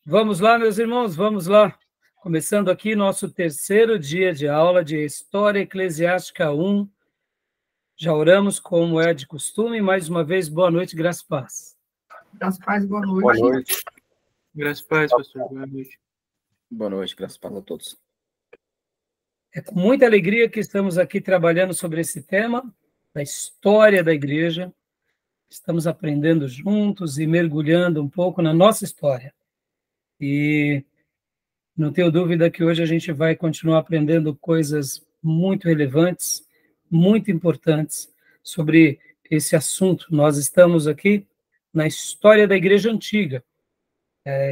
Vamos lá, meus irmãos, vamos lá. Começando aqui nosso terceiro dia de aula de História Eclesiástica 1. Já oramos como é de costume. Mais uma vez, boa noite, graça e paz. Graça e paz, boa noite. Boa noite. Graça e paz, pastor. Boa noite. Boa noite, graças a paz a todos. É com muita alegria que estamos aqui trabalhando sobre esse tema, da história da igreja. Estamos aprendendo juntos e mergulhando um pouco na nossa história. E não tenho dúvida que hoje a gente vai continuar aprendendo coisas muito relevantes, muito importantes sobre esse assunto. Nós estamos aqui na história da Igreja Antiga.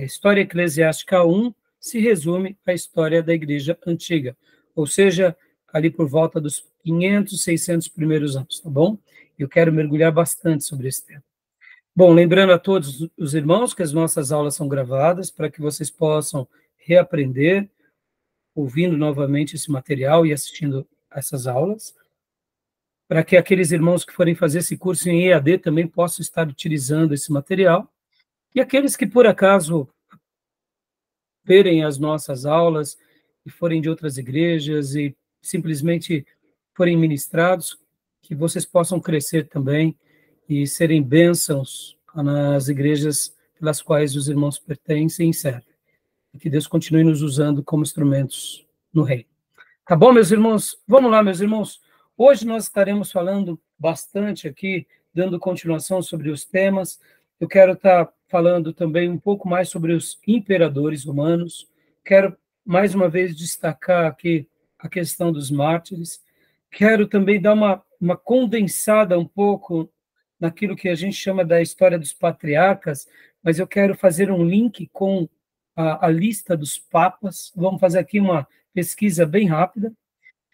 História Eclesiástica 1 se resume à história da Igreja Antiga, ou seja, ali por volta dos 500, 600 primeiros anos, tá bom? Eu quero mergulhar bastante sobre esse tema. Bom, lembrando a todos os irmãos que as nossas aulas são gravadas para que vocês possam reaprender, ouvindo novamente esse material e assistindo essas aulas, para que aqueles irmãos que forem fazer esse curso em EAD também possam estar utilizando esse material, e aqueles que, por acaso, verem as nossas aulas e forem de outras igrejas e simplesmente forem ministrados, que vocês possam crescer também e serem bênçãos nas igrejas pelas quais os irmãos pertencem e servem. E que Deus continue nos usando como instrumentos no reino. Tá bom, meus irmãos? Vamos lá, meus irmãos. Hoje nós estaremos falando bastante aqui, dando continuação sobre os temas. Eu quero estar falando também um pouco mais sobre os imperadores romanos. Quero, mais uma vez, destacar aqui a questão dos mártires. Quero também dar uma condensada um pouco naquilo que a gente chama da história dos patriarcas, mas eu quero fazer um link com a lista dos papas. Vamos fazer aqui uma pesquisa bem rápida.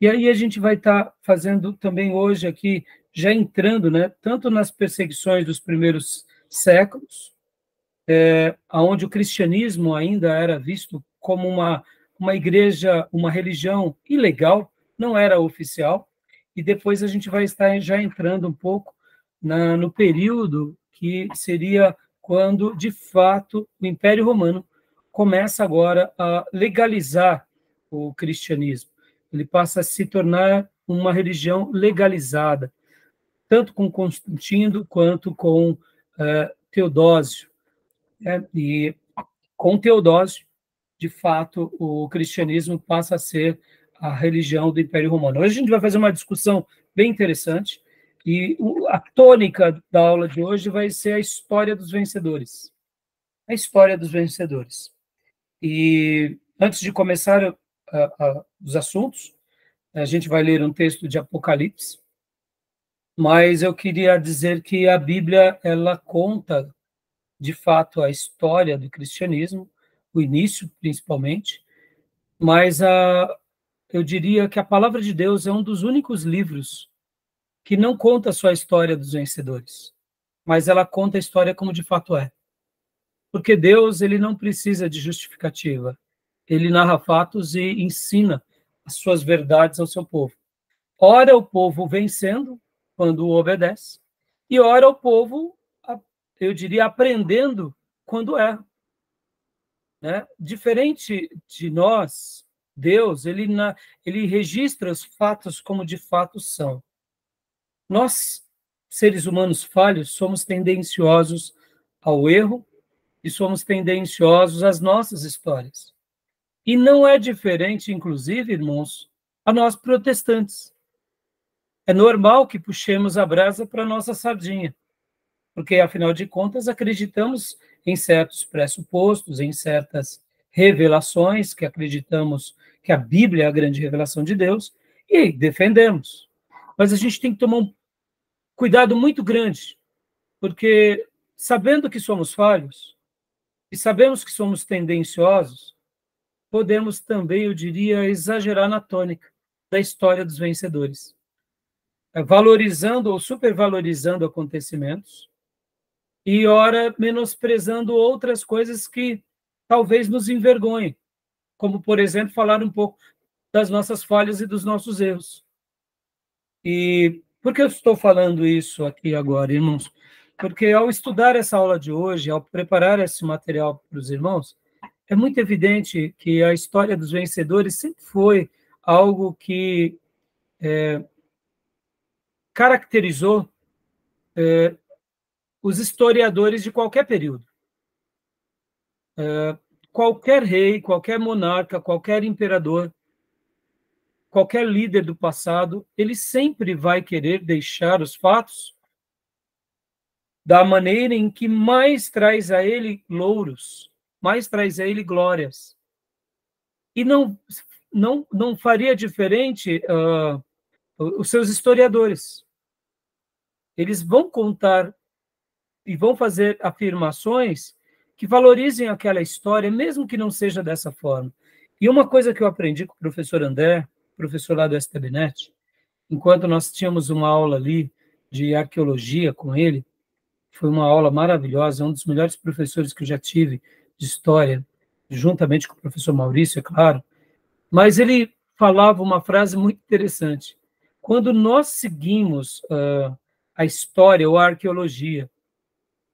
E aí a gente vai estar fazendo também hoje aqui, já entrando, né, tanto nas perseguições dos primeiros séculos, onde o cristianismo ainda era visto como uma igreja, uma religião ilegal, não era oficial, e depois a gente vai estar já entrando um pouco no período que seria quando, de fato, o Império Romano começa agora a legalizar o cristianismo. Ele passa a se tornar uma religião legalizada, tanto com Constantino quanto com Teodósio. E com Teodósio, de fato, o cristianismo passa a ser a religião do Império Romano. Hoje a gente vai fazer uma discussão bem interessante, e a tônica da aula de hoje vai ser a história dos vencedores. A história dos vencedores. E antes de começar os assuntos, a gente vai ler um texto de Apocalipse, mas eu queria dizer que a Bíblia, ela conta, de fato, a história do cristianismo, o início, principalmente, mas eu diria que a Palavra de Deus é um dos únicos livros que não conta só a história dos vencedores, mas ela conta a história como de fato é. Porque Deus, ele não precisa de justificativa. Ele narra fatos e ensina as suas verdades ao seu povo. Ora o povo vencendo, quando o obedece, e ora o povo, eu diria, aprendendo quando erra. Né? Diferente de nós, Deus, ele registra os fatos como de fato são. Nós, seres humanos falhos, somos tendenciosos ao erro e somos tendenciosos às nossas histórias. E não é diferente, inclusive, irmãos, a nós protestantes. É normal que puxemos a brasa para a nossa sardinha, porque, afinal de contas, acreditamos em certos pressupostos, em certas revelações, que acreditamos que a Bíblia é a grande revelação de Deus, e defendemos. Mas a gente tem que tomar um cuidado muito grande, porque, sabendo que somos falhos, e sabemos que somos tendenciosos, podemos também, eu diria, exagerar na tônica da história dos vencedores, valorizando ou supervalorizando acontecimentos e, ora, menosprezando outras coisas que talvez nos envergonhem, como, por exemplo, falar um pouco das nossas falhas e dos nossos erros. E por que eu estou falando isso aqui agora, irmãos? Porque ao estudar essa aula de hoje, ao preparar esse material para os irmãos, é muito evidente que a história dos vencedores sempre foi algo que caracterizou os historiadores de qualquer período. Qualquer rei, qualquer monarca, qualquer imperador, qualquer líder do passado, ele sempre vai querer deixar os fatos da maneira em que mais traz a ele louros, mais traz a ele glórias. E não faria diferente os seus historiadores. Eles vão contar e vão fazer afirmações que valorizem aquela história, mesmo que não seja dessa forma. E uma coisa que eu aprendi com o professor André, professor lá do STBnet, enquanto nós tínhamos uma aula ali de arqueologia com ele, foi uma aula maravilhosa, um dos melhores professores que eu já tive de história, juntamente com o professor Maurício, é claro, mas ele falava uma frase muito interessante. Quando nós seguimos a história ou a arqueologia,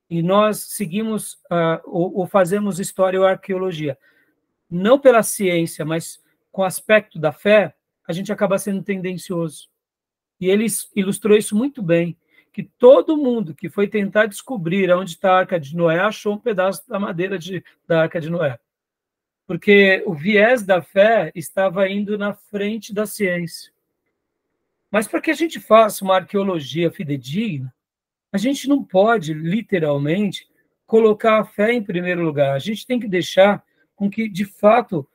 e nós seguimos ou fazemos história ou arqueologia, não pela ciência, mas com o aspecto da fé, a gente acaba sendo tendencioso. E ele ilustrou isso muito bem, que todo mundo que foi tentar descobrir onde está a Arca de Noé achou um pedaço da madeira da Arca de Noé. Porque o viés da fé estava indo na frente da ciência. Mas para que a gente faça uma arqueologia fidedigna, a gente não pode, literalmente, colocar a fé em primeiro lugar. A gente tem que deixar com que, de fato,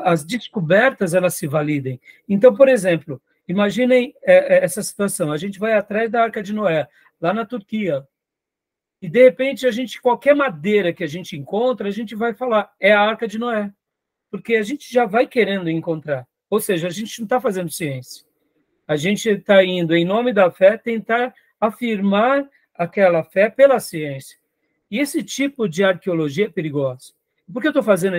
as descobertas elas se validem. Então, por exemplo, imaginem essa situação. A gente vai atrás da Arca de Noé, lá na Turquia, e, de repente, qualquer madeira que a gente encontra, a gente vai falar, é a Arca de Noé, porque a gente já vai querendo encontrar. Ou seja, a gente não está fazendo ciência. A gente está indo, em nome da fé, tentar afirmar aquela fé pela ciência. E esse tipo de arqueologia é perigosa. Por que eu estou fazendo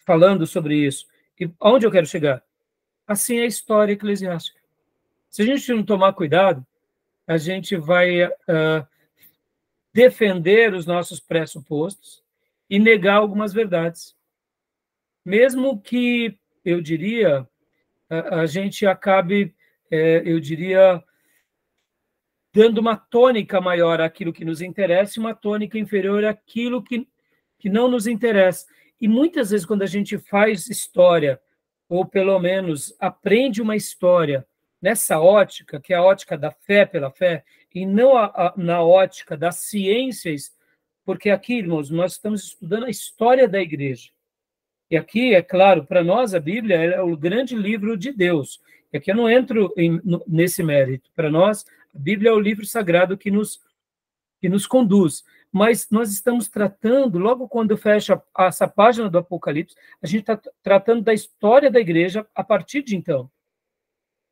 falando sobre isso? E aonde eu quero chegar? Assim é a história eclesiástica. Se a gente não tomar cuidado, a gente vai defender os nossos pressupostos e negar algumas verdades. Mesmo que, eu diria, a gente acabe, eu diria, dando uma tônica maior àquilo que nos interessa e uma tônica inferior àquilo que não nos interessa. E muitas vezes, quando a gente faz história, ou pelo menos aprende uma história nessa ótica, que é a ótica da fé pela fé, e não na ótica das ciências, porque aqui, irmãos, nós estamos estudando a história da igreja. E aqui, é claro, para nós a Bíblia é o grande livro de Deus. E aqui eu não entro nesse mérito. Para nós, a Bíblia é o livro sagrado que nos conduz. Mas nós estamos tratando, logo quando fecha essa página do Apocalipse, a gente está tratando da história da igreja a partir de então.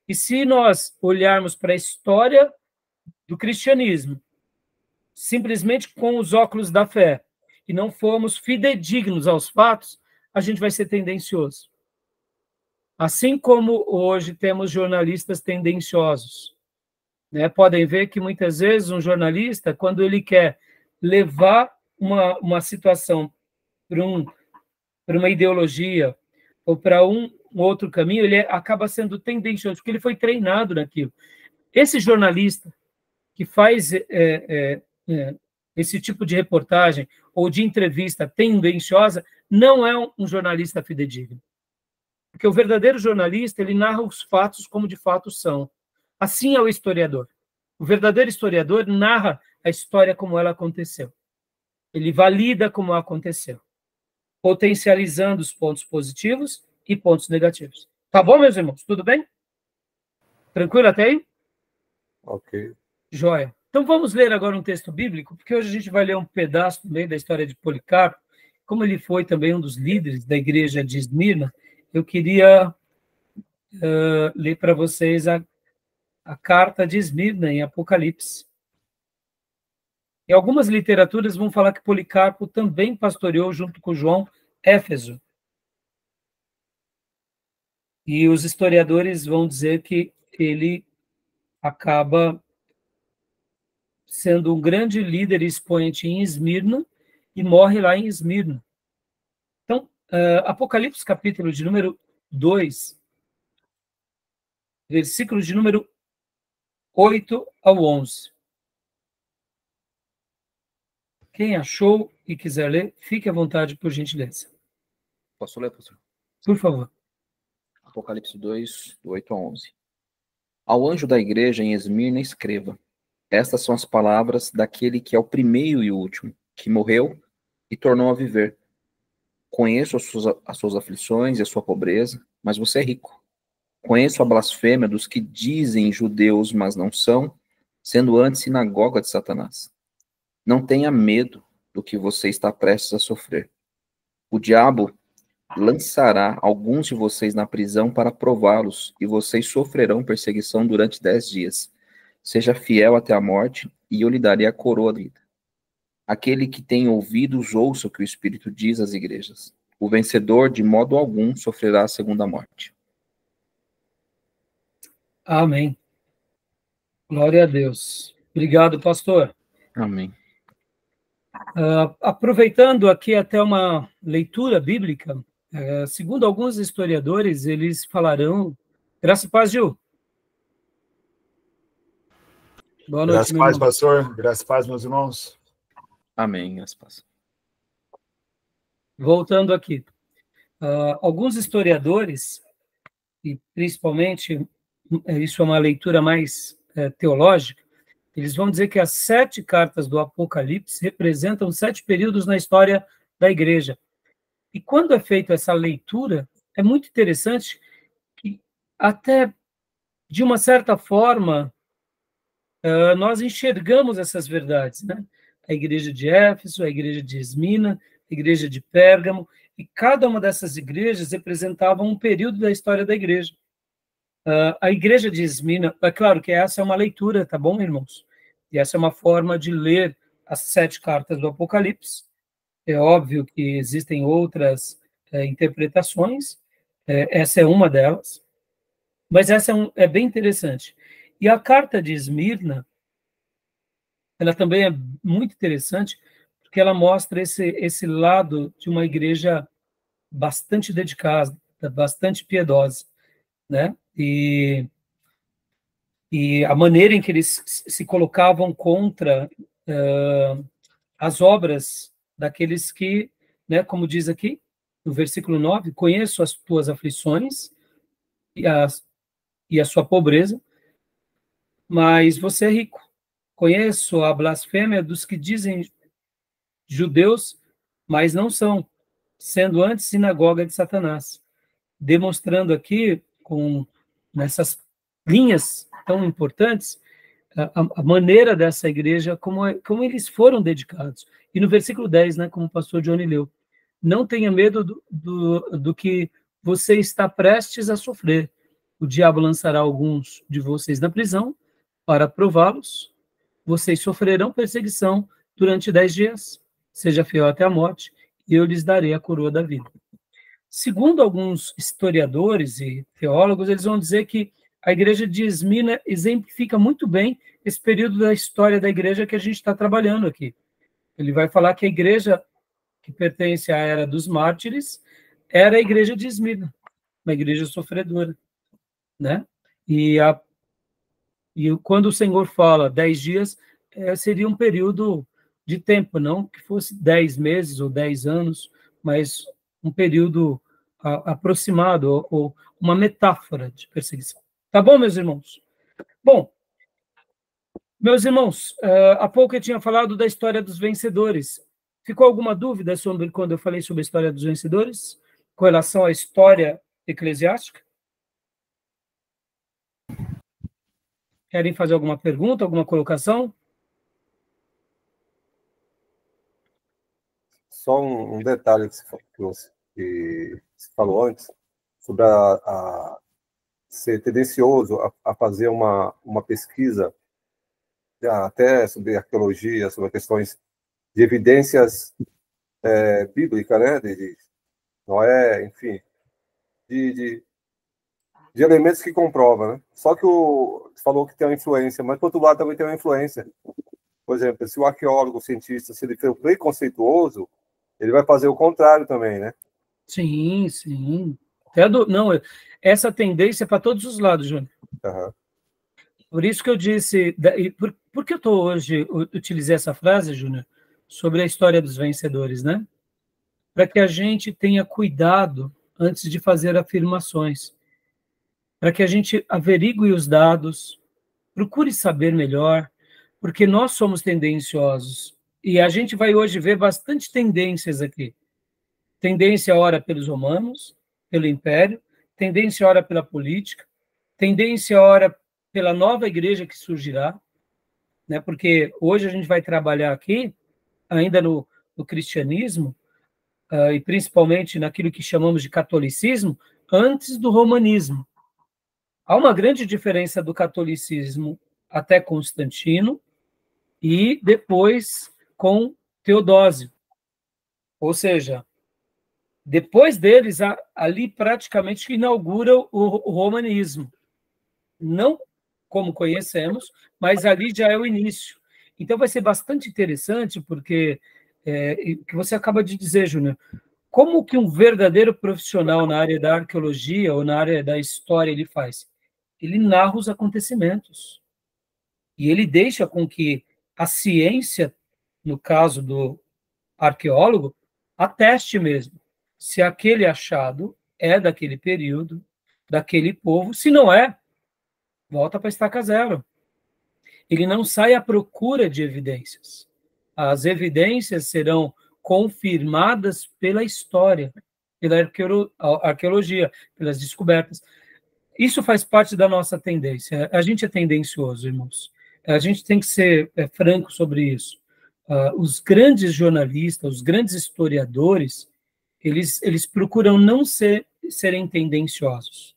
E se nós olharmos para a história do cristianismo, simplesmente com os óculos da fé, e não formos fidedignos aos fatos, a gente vai ser tendencioso. Assim como hoje temos jornalistas tendenciosos. Né? Podem ver que muitas vezes um jornalista, quando ele quer levar uma situação para uma ideologia ou para um outro caminho, ele acaba sendo tendencioso, porque ele foi treinado naquilo. Esse jornalista que faz esse tipo de reportagem ou de entrevista tendenciosa não é um jornalista fidedigno. Porque o verdadeiro jornalista, ele narra os fatos como de fato são. Assim é o historiador. O verdadeiro historiador narra a história como ela aconteceu. Ele valida como aconteceu, potencializando os pontos positivos e pontos negativos. Tá bom, meus irmãos? Tudo bem? Tranquilo até aí? Ok. Joia. Então vamos ler agora um texto bíblico, porque hoje a gente vai ler um pedaço também da história de Policarpo. Como ele foi também um dos líderes da igreja de Esmirna, eu queria ler para vocês a carta de Esmirna em Apocalipse. Em algumas literaturas vão falar que Policarpo também pastoreou junto com João Éfeso. E os historiadores vão dizer que ele acaba sendo um grande líder e expoente em Esmirna e morre lá em Esmirna. Então, Apocalipse, capítulo de número 2, versículo de número 8 ao 11. Quem achou e quiser ler, fique à vontade, por gentileza. Posso ler, pastor? Por favor. Apocalipse 2, do 8 a 11. Ao anjo da igreja em Esmirna escreva: estas são as palavras daquele que é o primeiro e o último, que morreu e tornou a viver. Conheço as suas aflições e a sua pobreza, mas você é rico. Conheço a blasfêmia dos que dizem judeus, mas não são, sendo antes sinagoga de Satanás. Não tenha medo do que você está prestes a sofrer. O diabo lançará alguns de vocês na prisão para prová-los, e vocês sofrerão perseguição durante 10 dias. Seja fiel até a morte, e eu lhe darei a coroa da vida. Aquele que tem ouvidos, ouça o que o Espírito diz às igrejas. O vencedor, de modo algum, sofrerá a segunda morte. Amém. Glória a Deus. Obrigado, pastor. Amém. Aproveitando aqui até uma leitura bíblica, segundo alguns historiadores, eles falarão... Graça e paz, Gil. Boa noite, Graças e paz, pastor. Graças e paz, meus irmãos. Amém. Graças e paz. Voltando aqui. Alguns historiadores, e principalmente, isso é uma leitura mais teológica, eles vão dizer que as 7 cartas do Apocalipse representam 7 períodos na história da igreja. E quando é feita essa leitura, é muito interessante que até, de uma certa forma, nós enxergamos essas verdades, né? A igreja de Éfeso, a igreja de Esmina, a igreja de Pérgamo, e cada uma dessas igrejas representava um período da história da igreja. A igreja de Esmina, é claro que essa é uma leitura, tá bom, irmãos? E essa é uma forma de ler as 7 cartas do Apocalipse. É óbvio que existem outras interpretações, essa é uma delas, mas essa é bem interessante. E a carta de Esmirna, ela também é muito interessante, porque ela mostra esse lado de uma igreja bastante dedicada, bastante piedosa, né? E a maneira em que eles se colocavam contra as obras daqueles que, né, como diz aqui, no versículo 9, conheço as tuas aflições e a sua pobreza, mas você é rico. Conheço a blasfêmia dos que dizem judeus, mas não são, sendo antes sinagoga de Satanás. Demonstrando aqui, nessas linhas tão importantes, a maneira dessa igreja, como eles foram dedicados. E no versículo 10, né, como o pastor Johnny leu, não tenha medo do que você está prestes a sofrer. O diabo lançará alguns de vocês na prisão para prová-los. Vocês sofrerão perseguição durante 10 dias. Seja fiel até a morte, e eu lhes darei a coroa da vida. Segundo alguns historiadores e teólogos, eles vão dizer que a igreja de Esmina exemplifica muito bem esse período da história da igreja que a gente está trabalhando aqui. Ele vai falar que a igreja que pertence à era dos mártires era a igreja de Esmina, uma igreja sofredora, né? E quando o Senhor fala 10 dias, seria um período de tempo, não que fosse 10 meses ou 10 anos, mas um período aproximado, ou uma metáfora de perseguição. Tá bom, meus irmãos? Bom, meus irmãos, há pouco eu tinha falado da história dos vencedores. Ficou alguma dúvida sobre quando eu falei sobre a história dos vencedores, com relação à história eclesiástica? Querem fazer alguma pergunta, alguma colocação? Só um detalhe que você falou antes, sobre ser tendencioso a fazer uma pesquisa, até sobre arqueologia, sobre questões de evidências bíblicas, né, de Noé, enfim, de elementos que comprovam, né? Só que você falou que tem uma influência, mas por outro lado também tem uma influência Por exemplo, se o arqueólogo, o cientista, se ele for preconceituoso, ele vai fazer o contrário também, né? Sim, sim. Não, essa tendência é para todos os lados, Júnior. Uhum. Por isso que eu disse, por que utilizei essa frase, Júnior, sobre a história dos vencedores, né? Para que a gente tenha cuidado antes de fazer afirmações, para que a gente averigue os dados, procure saber melhor, porque nós somos tendenciosos. E a gente vai hoje ver bastante tendências aqui. Tendência ora pelos romanos, pelo império, tendência ora pela política, tendência ora pela nova igreja que surgirá, né? Porque hoje a gente vai trabalhar aqui, ainda no cristianismo, e principalmente naquilo que chamamos de catolicismo, antes do romanismo. Há uma grande diferença do catolicismo até Constantino e depois com Teodósio. Ou seja, depois deles, ali praticamente inaugura o romanismo. Não como conhecemos, mas ali já é o início. Então vai ser bastante interessante, porque que você acaba de dizer, Júnior, como que um verdadeiro profissional na área da arqueologia ou na área da história ele faz? Ele narra os acontecimentos. E ele deixa com que a ciência, no caso do arqueólogo, ateste mesmo se aquele achado é daquele período, daquele povo. Se não é, volta para a estaca zero. Ele não sai à procura de evidências. As evidências serão confirmadas pela história, pela arqueologia, pelas descobertas. Isso faz parte da nossa tendência. A gente é tendencioso, irmãos. A gente tem que ser franco sobre isso. Os grandes jornalistas, os grandes historiadores, eles procuram não serem tendenciosos,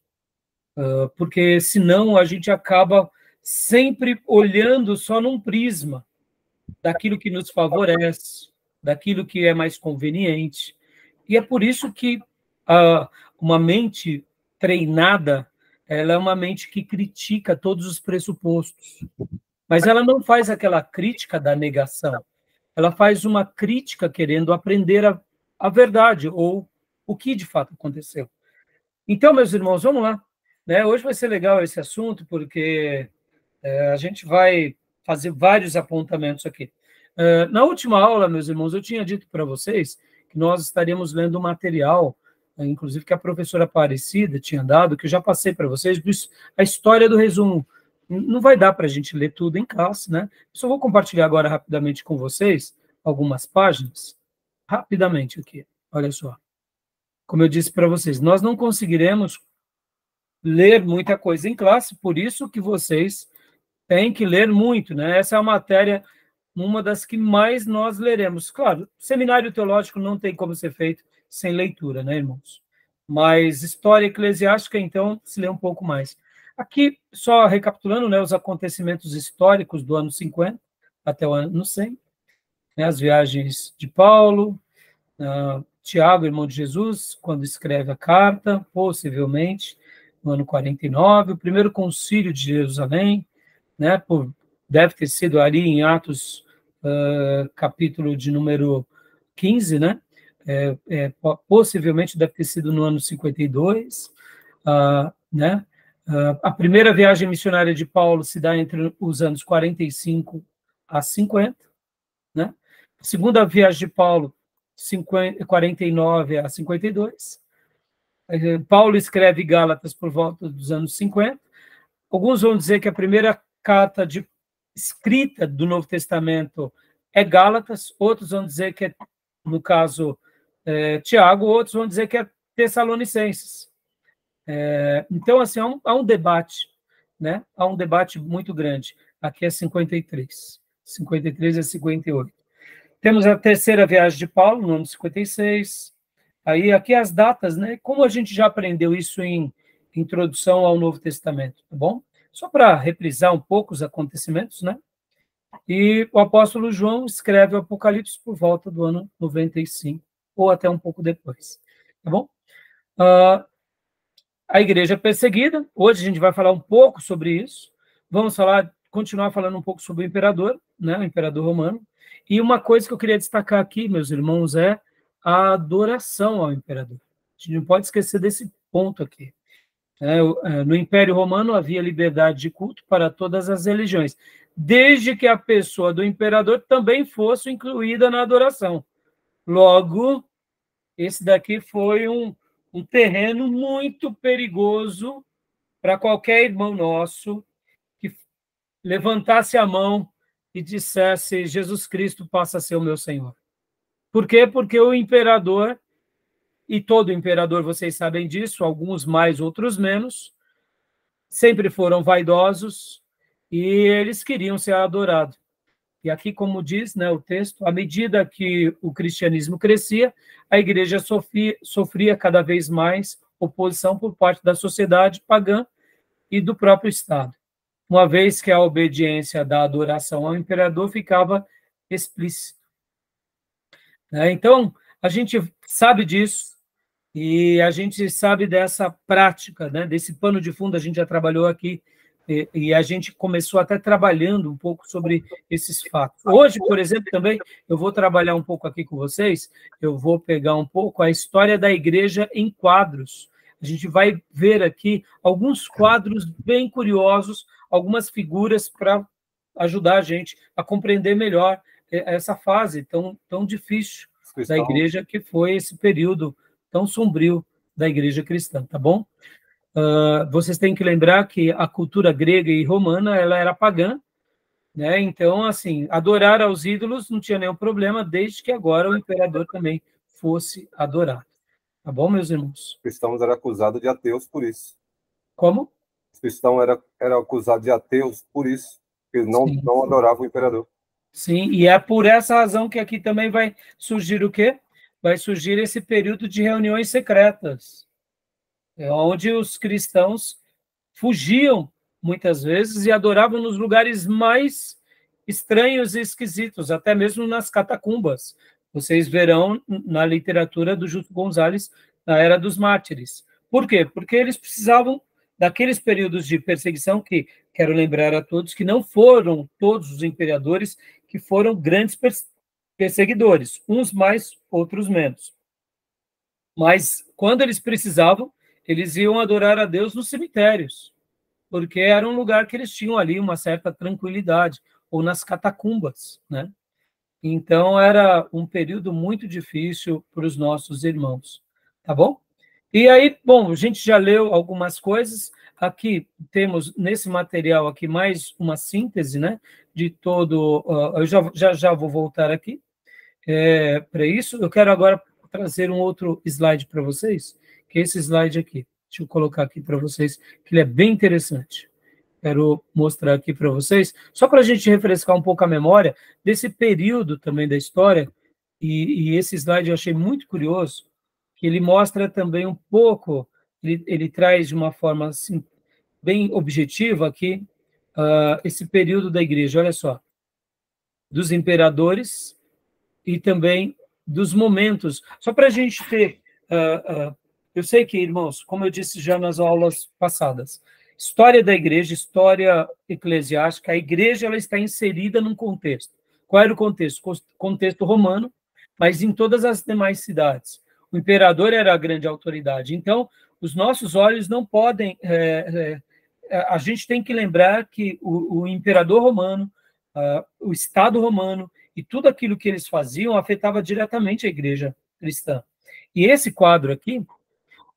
porque senão a gente acaba sempre olhando só num prisma daquilo que nos favorece, daquilo que é mais conveniente. E é por isso que uma mente treinada, ela é uma mente que critica todos os pressupostos, mas ela não faz aquela crítica da negação, ela faz uma crítica querendo aprender a verdade, ou o que de fato aconteceu. Então, meus irmãos, vamos lá. Né? Hoje vai ser legal esse assunto, porque a gente vai fazer vários apontamentos aqui. Na última aula, meus irmãos, eu tinha dito para vocês que nós estaríamos lendo um material, inclusive que a professora Aparecida tinha dado, que eu já passei para vocês, a história do resumo. Não vai dar para a gente ler tudo em classe, né? Só vou compartilhar agora rapidamente com vocês algumas páginas, rapidamente aqui. Olha só. Como eu disse para vocês, nós não conseguiremos ler muita coisa em classe, por isso que vocês têm que ler muito, né? Essa é a matéria, uma das que mais nós leremos. Claro, seminário teológico não tem como ser feito sem leitura, né, irmãos? Mas história eclesiástica, então, se lê um pouco mais. Aqui, só recapitulando, né, os acontecimentos históricos do ano 50 até o ano 100, né, as viagens de Paulo, Tiago, irmão de Jesus, quando escreve a carta, possivelmente, no ano 49, o primeiro concílio de Jerusalém, né, deve ter sido ali em Atos, capítulo de número 15, né, possivelmente deve ter sido no ano 52, né, a primeira viagem missionária de Paulo se dá entre os anos 45 a 50, né, a segunda viagem de Paulo, 49 a 52, Paulo escreve Gálatas por volta dos anos 50, alguns vão dizer que a primeira carta escrita do Novo Testamento é Gálatas, outros vão dizer que é, no caso, Tiago, outros vão dizer que é Tessalonicenses. Então, assim, há um debate, né? Há um debate muito grande. Aqui é 53. 53 a 58. Temos a terceira viagem de Paulo, no ano 56. Aí, aqui as datas, né? Como a gente já aprendeu isso em Introdução ao Novo Testamento, tá bom? Só para reprisar um pouco os acontecimentos, né? E o apóstolo João escreve o Apocalipse por volta do ano 95, ou até um pouco depois, tá bom? A igreja perseguida, hoje a gente vai falar um pouco sobre isso, vamos falar continuar falando um pouco sobre o imperador, né, o imperador romano. E uma coisa que eu queria destacar aqui, meus irmãos, é a adoração ao imperador. A gente não pode esquecer desse ponto aqui. No Império Romano havia liberdade de culto para todas as religiões, desde que a pessoa do imperador também fosse incluída na adoração. Logo, esse daqui foi um terreno muito perigoso para qualquer irmão nosso que levantasse a mão e dissesse: Jesus Cristo passa a ser o meu Senhor. Por quê? Porque o imperador, e todo imperador, vocês sabem disso, alguns mais, outros menos, sempre foram vaidosos e eles queriam ser adorados. E aqui, como diz, né, o texto, à medida que o cristianismo crescia, a igreja sofria cada vez mais oposição por parte da sociedade pagã e do próprio Estado, uma vez que a obediência da adoração ao imperador ficava explícita. Então, a gente sabe disso, e a gente sabe dessa prática, né, desse pano de fundo, a gente já trabalhou aqui, e a gente começou até trabalhando um pouco sobre esses fatos. Hoje, por exemplo, também, eu vou trabalhar um pouco aqui com vocês, eu vou pegar um pouco a história da igreja em quadros. A gente vai ver aqui alguns quadros bem curiosos, algumas figuras para ajudar a gente a compreender melhor essa fase tão difícil da igreja, que foi esse período tão sombrio da igreja cristã, tá bom? Vocês têm que lembrar que a cultura grega e romana, ela era pagã, né? Então, assim, adorar aos ídolos não tinha nenhum problema, desde que agora o imperador também fosse adorado. Tá bom, meus irmãos? Os cristãos eram acusados de ateus por isso. Como? Os cristãos eram acusados de ateus por isso, porque eles não adoravam o imperador. Sim, e é por essa razão que aqui também vai surgir o quê? Vai surgir esse período de reuniões secretas, onde os cristãos fugiam, muitas vezes, e adoravam nos lugares mais estranhos e esquisitos, até mesmo nas catacumbas. Vocês verão na literatura do Justo Gonzalez, na Era dos Mártires. Por quê? Porque eles precisavam daqueles períodos de perseguição que, quero lembrar a todos, que não foram todos os imperadores que foram grandes perseguidores, uns mais, outros menos. Mas, quando eles precisavam, eles iam adorar a Deus nos cemitérios, porque era um lugar que eles tinham ali uma certa tranquilidade, ou nas catacumbas, né? Então, era um período muito difícil para os nossos irmãos, tá bom? E aí, bom, a gente já leu algumas coisas, aqui temos, nesse material aqui, mais uma síntese, né, de todo, eu já vou voltar aqui para isso. Eu quero agora trazer um outro slide para vocês, que é esse slide aqui. Deixa eu colocar aqui para vocês, que ele é bem interessante. Quero mostrar aqui para vocês, só para a gente refrescar um pouco a memória desse período também da história, e esse slide eu achei muito curioso, que ele mostra também um pouco, ele traz de uma forma assim, bem objetiva aqui, esse período da igreja, olha só, dos imperadores e também dos momentos, só para a gente ter... eu sei que, irmãos, como eu disse já nas aulas passadas, história da igreja, história eclesiástica, a igreja ela está inserida num contexto. Qual era o contexto? Contexto romano, mas em todas as demais cidades. O imperador era a grande autoridade. Então, os nossos olhos não podem... a gente tem que lembrar que o imperador romano, o Estado romano, e tudo aquilo que eles faziam afetava diretamente a igreja cristã. E esse quadro aqui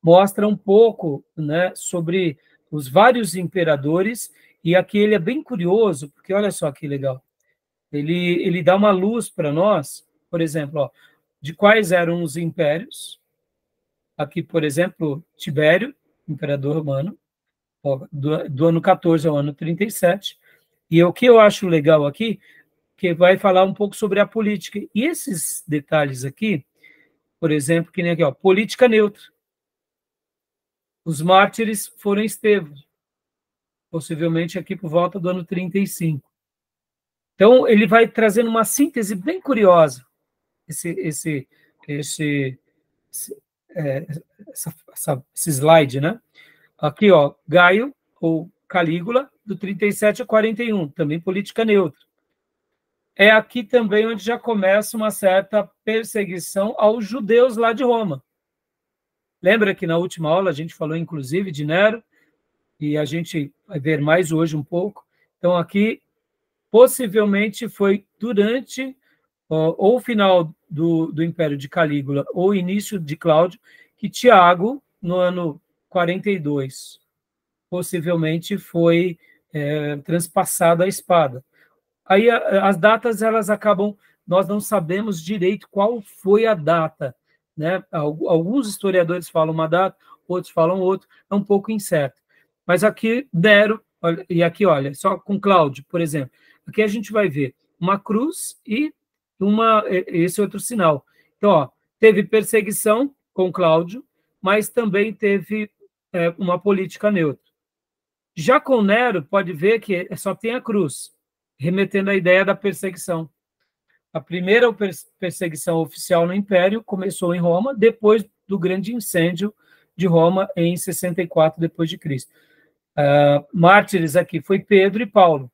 mostra um pouco, né, sobre os vários imperadores, e aqui ele é bem curioso, porque olha só que legal. Ele dá uma luz para nós, por exemplo, ó, de quais eram os impérios. Aqui, por exemplo, Tibério, imperador romano, ó, do ano 14 ao ano 37. E o que eu acho legal aqui, que vai falar um pouco sobre a política. E esses detalhes aqui, por exemplo, que nem aqui, ó, política neutra. Os mártires foram Estevão, possivelmente aqui por volta do ano 35. Então, ele vai trazendo uma síntese bem curiosa, esse slide, né? Aqui, ó, Gaio, ou Calígula, do 37 a 41, também política neutra. É aqui também onde já começa uma certa perseguição aos judeus lá de Roma. Lembra que na última aula a gente falou, inclusive, de Nero, e a gente vai ver mais hoje um pouco. Então, aqui, possivelmente, foi durante ou o final do Império de Calígula ou o início de Cláudio, que Tiago, no ano 42, possivelmente foi transpassado a espada. Aí as datas, elas acabam, nós não sabemos direito qual foi a data, né? Alguns historiadores falam uma data, outros falam outra, é um pouco incerto. Mas aqui, Nero, e aqui, olha, só com Cláudio, por exemplo, aqui a gente vai ver uma cruz e esse outro sinal. Então, ó, teve perseguição com Cláudio, mas também teve uma política neutra. Já com Nero, pode ver que só tem a cruz, remetendo à ideia da perseguição. A primeira perseguição oficial no Império começou em Roma, depois do grande incêndio de Roma em 64 depois de Cristo. Mártires aqui foi Pedro e Paulo.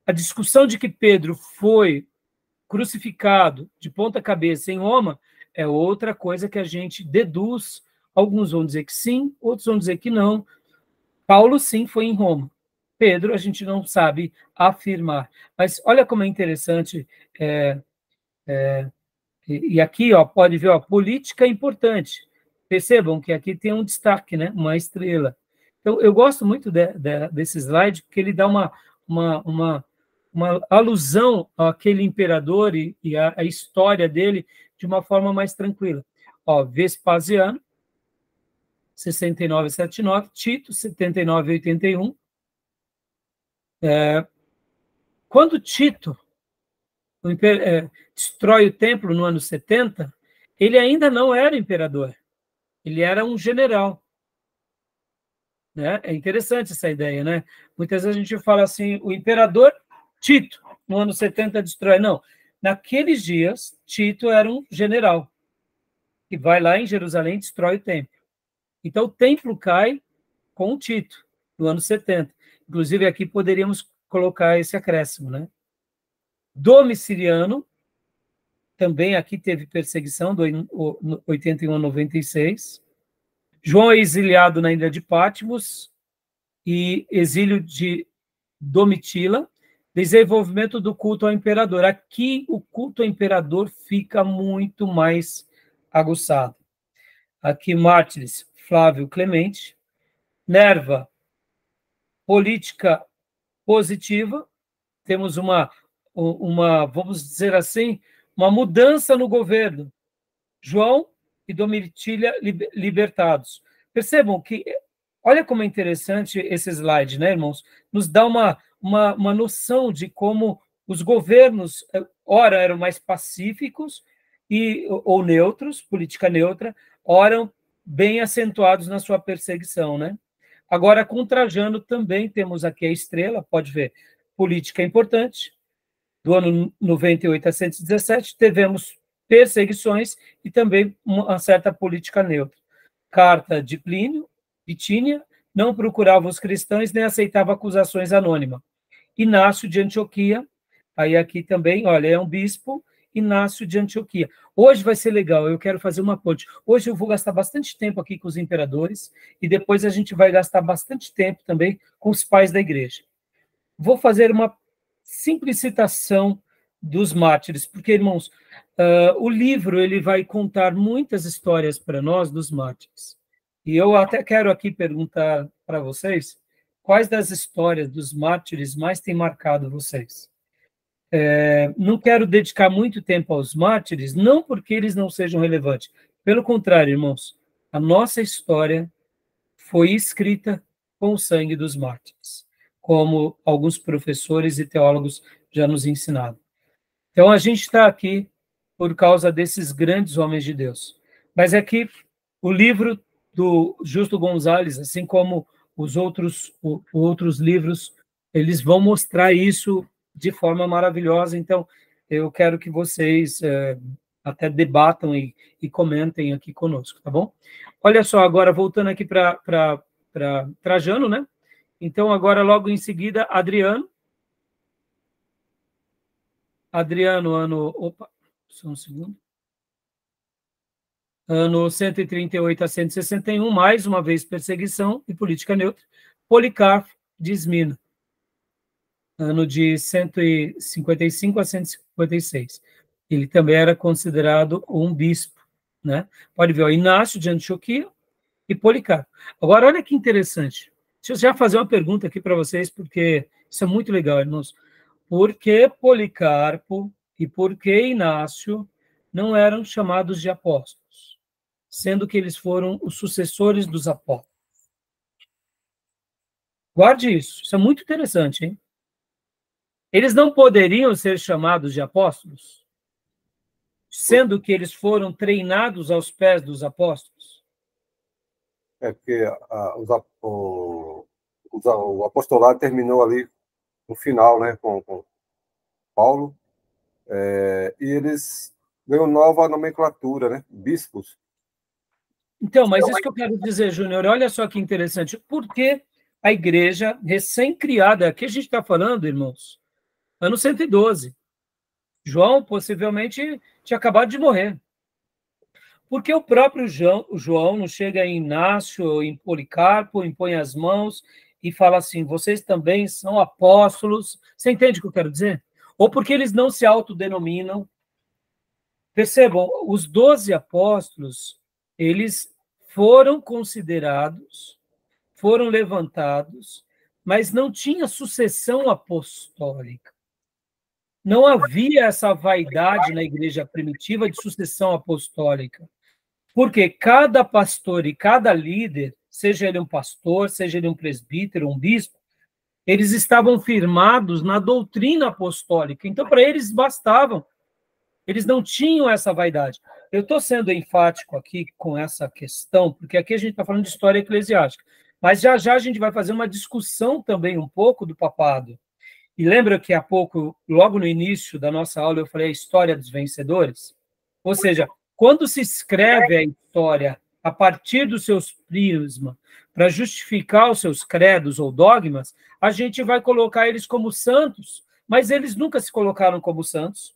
A discussão de que Pedro foi crucificado de ponta cabeça em Roma é outra coisa que a gente deduz. Alguns vão dizer que sim, outros vão dizer que não. Paulo, sim, foi em Roma. Pedro, a gente não sabe afirmar. Mas olha como é interessante. E aqui, ó, pode ver, ó, política importante. Percebam que aqui tem um destaque, né? Uma estrela. Então, eu gosto muito desse slide, porque ele dá uma alusão àquele imperador e a história dele de uma forma mais tranquila. Ó, Vespasiano, 69 a 79, Tito, 79 a 81. Quando Tito destrói o templo no ano 70, ele ainda não era imperador, ele era um general. Né? É interessante essa ideia, né? Muitas vezes a gente fala assim, o imperador Tito, no ano 70, destrói. Não, naqueles dias, Tito era um general, que vai lá em Jerusalém e destrói o templo. Então, o templo cai com o Tito, no ano 70. Inclusive, aqui poderíamos colocar esse acréscimo, né? Domiciano, também aqui teve perseguição, do 81 a 96. João é exiliado na ilha de Patmos e exílio de Domitila, desenvolvimento do culto ao imperador. Aqui o culto ao imperador fica muito mais aguçado. Aqui Mártires, Flávio Clemente. Nerva, política positiva. Temos vamos dizer assim, uma mudança no governo. João e Domitila libertados. Percebam que, olha como é interessante esse slide, né, irmãos? Nos dá uma noção de como os governos, ora, eram mais pacíficos ou neutros, política neutra, ora, bem acentuados na sua perseguição, né? Agora, com Trajano também temos aqui a estrela, pode ver, política importante, do ano 98 a 117, tivemos perseguições e também uma certa política neutra. Carta de Plínio, Bitínia, não procurava os cristãos nem aceitava acusações anônimas. Inácio de Antioquia, aí aqui também, olha, é um bispo, Inácio de Antioquia. Hoje vai ser legal, eu quero fazer uma ponte. Hoje eu vou gastar bastante tempo aqui com os imperadores e depois a gente vai gastar bastante tempo também com os pais da igreja. Vou fazer uma simples citação dos mártires, porque, irmãos, o livro ele vai contar muitas histórias para nós dos mártires. E eu até quero aqui perguntar para vocês quais das histórias dos mártires mais têm marcado vocês. Não quero dedicar muito tempo aos mártires, não porque eles não sejam relevantes. Pelo contrário, irmãos, a nossa história foi escrita com o sangue dos mártires, como alguns professores e teólogos já nos ensinaram. Então, a gente está aqui por causa desses grandes homens de Deus. Mas é que o livro do Justo Gonzalez, assim como os outros livros, eles vão mostrar isso de forma maravilhosa. Então, eu quero que vocês até debatam e comentem aqui conosco, tá bom? Olha só, agora voltando aqui para Trajano, né? Então, agora, logo em seguida, Adriano. Adriano, ano... Opa, só um segundo. Ano 138 a 161, mais uma vez perseguição e política neutra. Policarpo de Esmina, ano de 155 a 156. Ele também era considerado um bispo, né? Pode ver, ó, Inácio de Antioquia e Policarpo. Agora, olha que interessante. Deixa eu já fazer uma pergunta aqui para vocês, porque isso é muito legal, irmãos. Por que Policarpo e por que Inácio não eram chamados de apóstolos, sendo que eles foram os sucessores dos apóstolos? Guarde isso, isso é muito interessante, hein? Eles não poderiam ser chamados de apóstolos, sendo que eles foram treinados aos pés dos apóstolos? É porque o apostolado terminou ali no final, né, com Paulo, e eles ganham nova nomenclatura, né, bispos. Então, mas isso que eu quero dizer, Júnior, olha só que interessante. Por que a igreja recém-criada, aqui a gente está falando, irmãos, ano 112, João possivelmente tinha acabado de morrer. Porque o próprio João não chega em Inácio, em Policarpo, impõe as mãos e fala assim, vocês também são apóstolos. Você entende o que eu quero dizer? Ou porque eles não se autodenominam. Percebam, os 12 apóstolos, eles foram considerados, foram levantados, mas não tinha sucessão apostólica. Não havia essa vaidade na igreja primitiva de sucessão apostólica. Porque cada pastor e cada líder, seja ele um pastor, seja ele um presbítero, um bispo, eles estavam firmados na doutrina apostólica. Então, para eles bastavam. Eles não tinham essa vaidade. Eu estou sendo enfático aqui com essa questão, porque aqui a gente está falando de história eclesiástica. Mas já já a gente vai fazer uma discussão também um pouco do papado. E lembra que há pouco, logo no início da nossa aula, eu falei a história dos vencedores? Ou seja, quando se escreve a história a partir dos seus prismas para justificar os seus credos ou dogmas, a gente vai colocar eles como santos, mas eles nunca se colocaram como santos.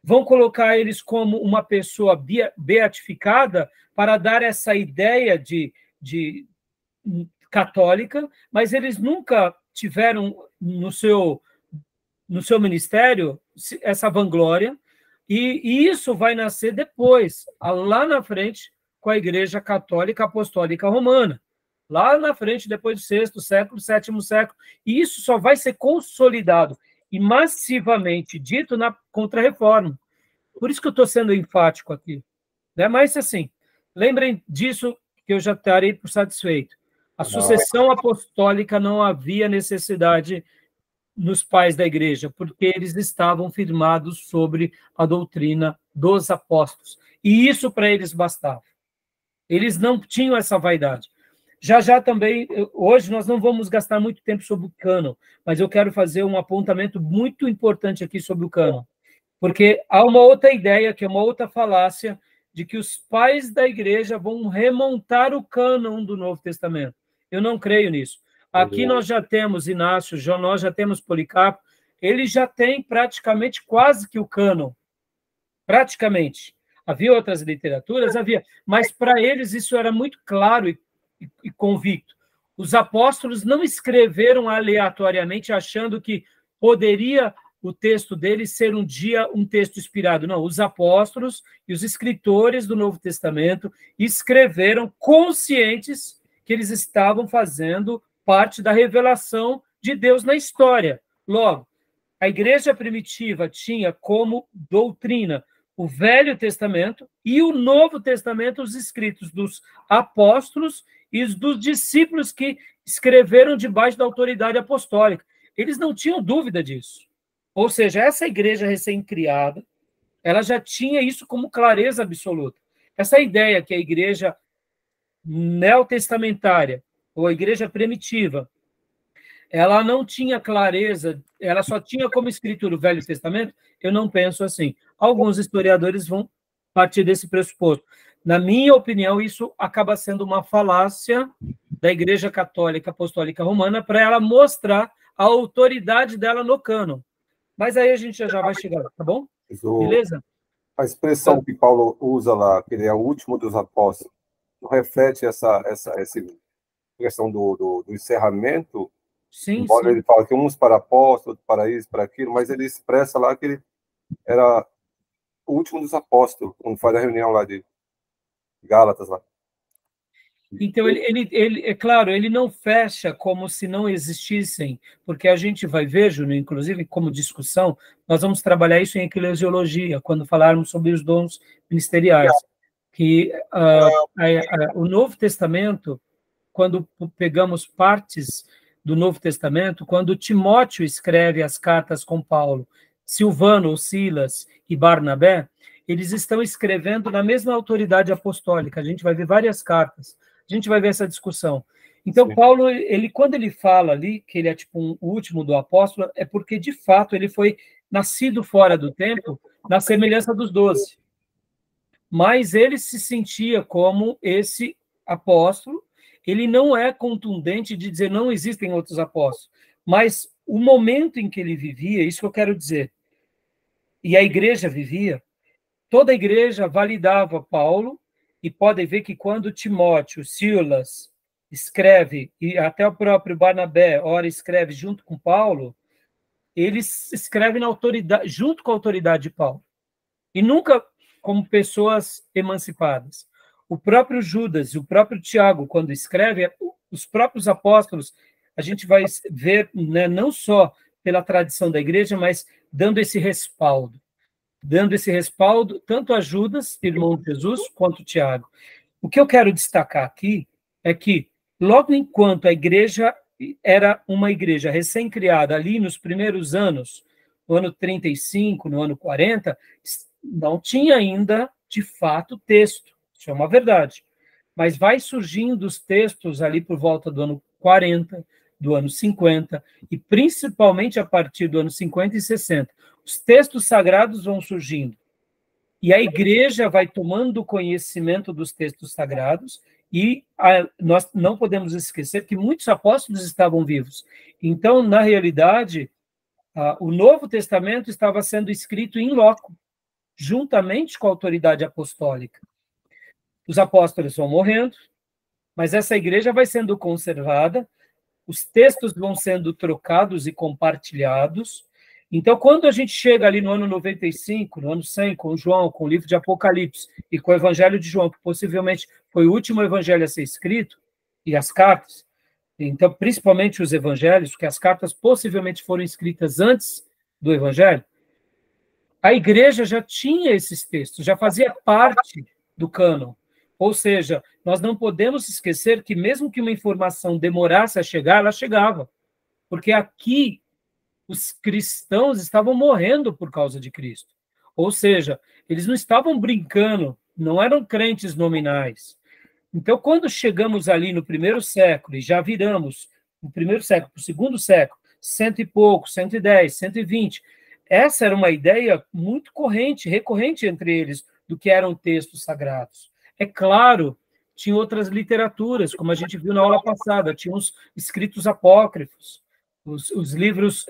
Vão colocar eles como uma pessoa beatificada para dar essa ideia de católica, mas eles nunca tiveram no seu ministério essa vanglória, e isso vai nascer depois, lá na frente, com a Igreja Católica Apostólica Romana, lá na frente, depois do VI século, VII século, e isso só vai ser consolidado e massivamente dito na Contra-Reforma. Por isso que eu estou sendo enfático aqui. Né? Mas, assim, lembrem disso que eu já estarei por satisfeito. A sucessão apostólica não havia necessidade nos pais da igreja, porque eles estavam firmados sobre a doutrina dos apóstolos. E isso para eles bastava. Eles não tinham essa vaidade. Já já também, hoje nós não vamos gastar muito tempo sobre o cânon, mas eu quero fazer um apontamento muito importante aqui sobre o cânon, porque há uma outra ideia, que é uma outra falácia, de que os pais da igreja vão remontar o cânon do Novo Testamento. Eu não creio nisso. Aqui nós já temos Inácio, nós já temos Policarpo, ele já tem praticamente quase que o cânon. Praticamente. Havia outras literaturas? Havia. Mas para eles isso era muito claro e convicto. Os apóstolos não escreveram aleatoriamente achando que poderia o texto deles ser um dia um texto inspirado. Não, os apóstolos e os escritores do Novo Testamento escreveram conscientes que eles estavam fazendo parte da revelação de Deus na história. Logo, a igreja primitiva tinha como doutrina o Velho Testamento e o Novo Testamento, os escritos dos apóstolos e os dos discípulos que escreveram debaixo da autoridade apostólica. Eles não tinham dúvida disso. Ou seja, essa igreja recém-criada, ela já tinha isso como clareza absoluta. Essa ideia que a igreja neotestamentária, ou a igreja primitiva, ela não tinha clareza, ela só tinha como escritura o Velho Testamento, eu não penso assim. Alguns historiadores vão partir desse pressuposto. Na minha opinião, isso acaba sendo uma falácia da Igreja Católica Apostólica Romana para ela mostrar a autoridade dela no cânon. Mas aí a gente já vai chegar lá, tá bom? Beleza? A expressão que Paulo usa lá, que ele é o último dos apóstolos, reflete essa questão do encerramento. Sim, embora sim. ele fala que uns para apóstolos, outros para isso, para aquilo, mas ele expressa lá que ele era o último dos apóstolos, quando faz a reunião lá de Gálatas lá. Então, é claro, ele não fecha como se não existissem, porque a gente vai ver, Júnior, inclusive, como discussão, nós vamos trabalhar isso em eclesiologia, quando falarmos sobre os dons ministeriais, que o Novo Testamento, quando pegamos partes do Novo Testamento, quando Timóteo escreve as cartas com Paulo, Silvano, ou Silas e Barnabé, eles estão escrevendo na mesma autoridade apostólica. A gente vai ver várias cartas. A gente vai ver essa discussão. Então, sim, Paulo, quando ele fala ali que ele é tipo o último do apóstolo, é porque, de fato, ele foi nascido fora do tempo, na semelhança dos 12. Mas ele se sentia como esse apóstolo. Ele não é contundente de dizer não existem outros apóstolos, mas o momento em que ele vivia, isso que eu quero dizer, e a igreja vivia, toda a igreja validava Paulo, e podem ver que quando Timóteo, Silas escreve, e até o próprio Barnabé, ora escreve junto com Paulo, eles escrevem na autoridade, junto com a autoridade de Paulo, e nunca como pessoas emancipadas. O próprio Judas e o próprio Tiago, quando escreve, os próprios apóstolos, a gente vai ver, né, não só pela tradição da igreja, mas dando esse respaldo tanto a Judas, irmão de Jesus, quanto a Tiago. O que eu quero destacar aqui é que, logo enquanto a igreja era uma igreja recém-criada ali nos primeiros anos, no ano 35, no ano 40, não tinha ainda, de fato, texto. Isso é uma verdade. Mas vai surgindo os textos ali por volta do ano 40, do ano 50, e principalmente a partir do ano 50 e 60. Os textos sagrados vão surgindo. E a igreja vai tomando conhecimento dos textos sagrados, e nós não podemos esquecer que muitos apóstolos estavam vivos. Então, na realidade, o Novo Testamento estava sendo escrito in loco, juntamente com a autoridade apostólica. Os apóstolos vão morrendo, mas essa igreja vai sendo conservada, os textos vão sendo trocados e compartilhados. Então, quando a gente chega ali no ano 95, no ano 100, com João, com o livro de Apocalipse e com o Evangelho de João, que possivelmente foi o último evangelho a ser escrito, e as cartas, então, principalmente os evangelhos, porque as cartas possivelmente foram escritas antes do evangelho, a igreja já tinha esses textos, já fazia parte do cânon. Ou seja, nós não podemos esquecer que mesmo que uma informação demorasse a chegar, ela chegava. Porque aqui os cristãos estavam morrendo por causa de Cristo. Ou seja, eles não estavam brincando, não eram crentes nominais. Então, quando chegamos ali no primeiro século, e já viramos no primeiro século, para o segundo século, 100 e pouco, 110, 120, essa era uma ideia muito recorrente entre eles, do que eram textos sagrados. É claro, tinha outras literaturas, como a gente viu na aula passada, tinha os escritos apócrifos, os livros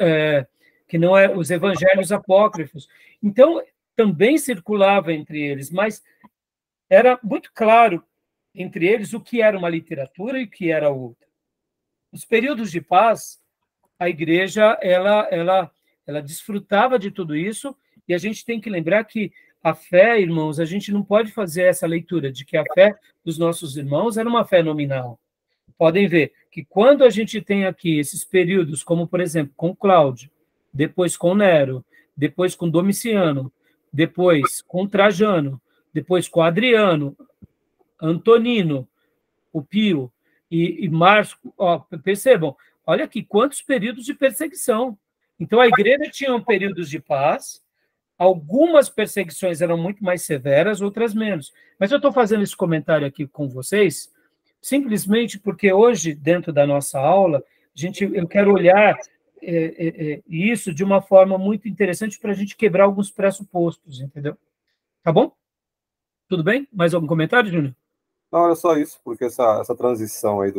que não é os evangelhos apócrifos. Então, também circulava entre eles, mas era muito claro entre eles o que era uma literatura e o que era outra. Nos períodos de paz, a igreja ela desfrutava de tudo isso, e a gente tem que lembrar que a fé, irmãos, a gente não pode fazer essa leitura de que a fé dos nossos irmãos era uma fé nominal. Podem ver que quando a gente tem aqui esses períodos, como, por exemplo, com Cláudio, depois com Nero, depois com Domiciano, depois com Trajano, depois com Adriano, Antonino, o Pio e Márcio, percebam, olha aqui quantos períodos de perseguição. Então, a igreja tinha períodos de paz. Algumas perseguições eram muito mais severas, outras menos. Mas eu estou fazendo esse comentário aqui com vocês simplesmente porque hoje, dentro da nossa aula, eu quero olhar isso de uma forma muito interessante para a gente quebrar alguns pressupostos, entendeu? Tá bom? Tudo bem? Mais algum comentário, Júnior? Não, era só isso, porque essa transição aí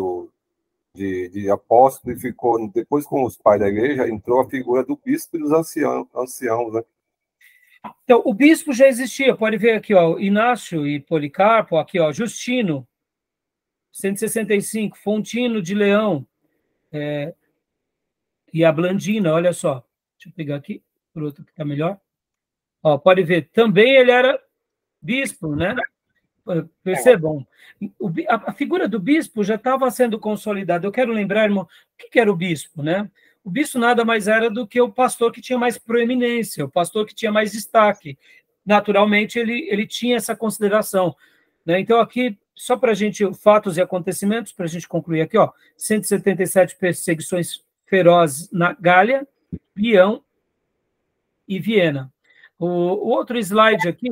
de apóstolo e ficou, depois com os pais da igreja, entrou a figura do bispo e dos anciãos, né? Então, o bispo já existia, pode ver aqui, ó, Inácio e Policarpo, aqui, ó, Justino, 165, Fontino de Leão, e a Blandina, olha só, deixa eu pegar aqui, por outro que está melhor, ó, pode ver, também ele era bispo, né? Percebam, a figura do bispo já estava sendo consolidada. Eu quero lembrar, irmão, o que era o bispo, né? O bispo nada mais era do que o pastor que tinha mais proeminência, o pastor que tinha mais destaque. Naturalmente, ele tinha essa consideração, né? Então, aqui, só para a gente, fatos e acontecimentos, para a gente concluir aqui, ó, 177 perseguições ferozes na Gália, Leão e Viena. O outro slide aqui,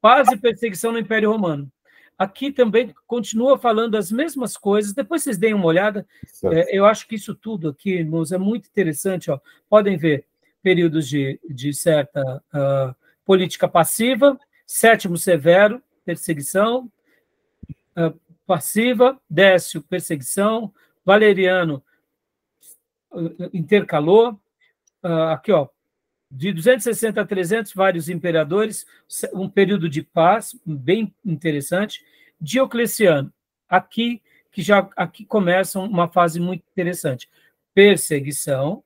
paz e perseguição no Império Romano. Aqui também continua falando as mesmas coisas. Depois vocês deem uma olhada. Eu acho que isso tudo aqui, irmãos, é muito interessante. Ó. Podem ver períodos de certa política passiva, Sétimo Severo, perseguição passiva, Décio, perseguição, Valeriano, intercalou. Aqui, ó, de 260 a 300, vários imperadores, um período de paz bem interessante. Diocleciano, aqui começa uma fase muito interessante. Perseguição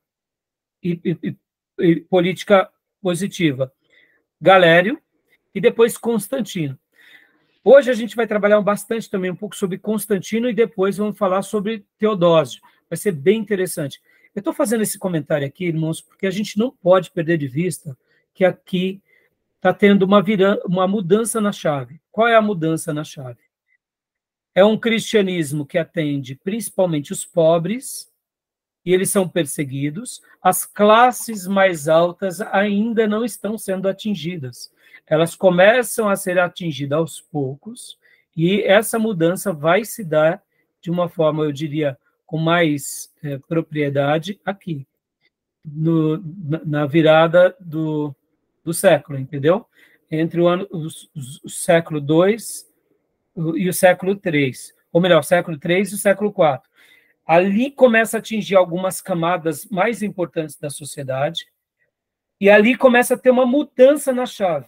e política positiva. Galério e depois Constantino. Hoje a gente vai trabalhar bastante também um pouco sobre Constantino e depois vamos falar sobre Teodósio. Vai ser bem interessante. Eu estou fazendo esse comentário aqui, irmãos, porque a gente não pode perder de vista que aqui está tendo uma mudança na chave. Qual é a mudança na chave? É um cristianismo que atende principalmente os pobres, e eles são perseguidos. As classes mais altas ainda não estão sendo atingidas. Elas começam a ser atingidas aos poucos, e essa mudança vai se dar de uma forma, eu diria, com mais propriedade aqui, na virada do século, entendeu? Entre o século II e o século III, ou melhor, século III e o século IV. Ali começa a atingir algumas camadas mais importantes da sociedade, e ali começa a ter uma mudança na chave.